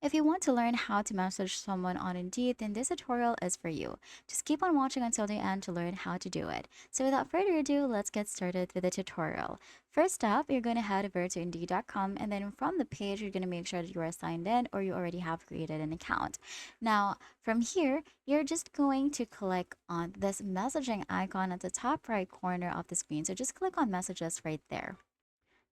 If you want to learn how to message someone on Indeed, then this tutorial is for you. Just keep on watching until the end to learn how to do it. So without further ado, let's get started with the tutorial. First up, you're going to head over to Indeed.com, and then from the page, you're going to make sure that you are signed in or you already have created an account. Now, from here, you're just going to click on this messaging icon at the top right corner of the screen. So just click on messages right there.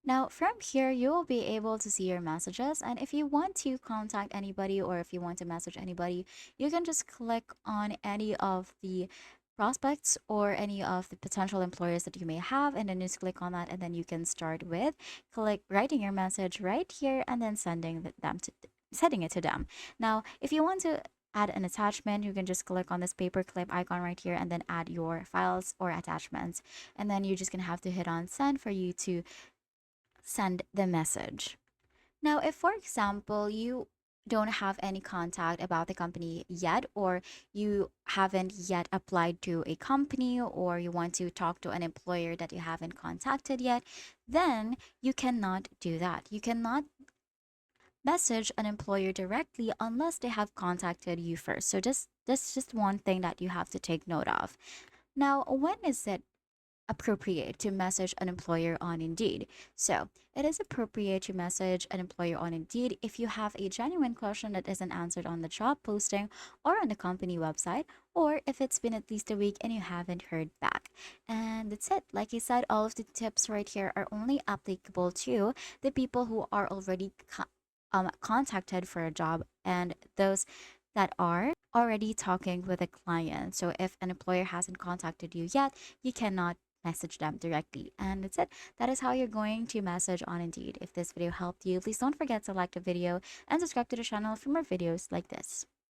Now, from here, you will be able to see your messages. And if you want to contact anybody or if you want to message anybody, you can just click on any of the prospects or any of the potential employers that you may have. And then just click on that. And then you can start with click writing your message right here and then sending it to them. Now, if you want to add an attachment, you can just click on this paperclip icon right here and then add your files or attachments. And then you're just going to have to hit on send for you to send the message. Now, if for example, you don't have any contact about the company yet, or you haven't yet applied to a company, or you want to talk to an employer that you haven't contacted yet, then you cannot do that. You cannot message an employer directly unless they have contacted you first. So just that's just one thing that you have to take note of. Now, when is it appropriate to message an employer on Indeed? So, it is appropriate to message an employer on Indeed if you have a genuine question that isn't answered on the job posting or on the company website, or if it's been at least a week and you haven't heard back. And that's it. Like I said, all of the tips right here are only applicable to the people who are already contacted for a job and those that are already talking with a client. So if an employer hasn't contacted you yet, you cannot message them directly. And that's it. That is how you're going to message on Indeed. If this video helped you, please don't forget to like the video and subscribe to the channel for more videos like this.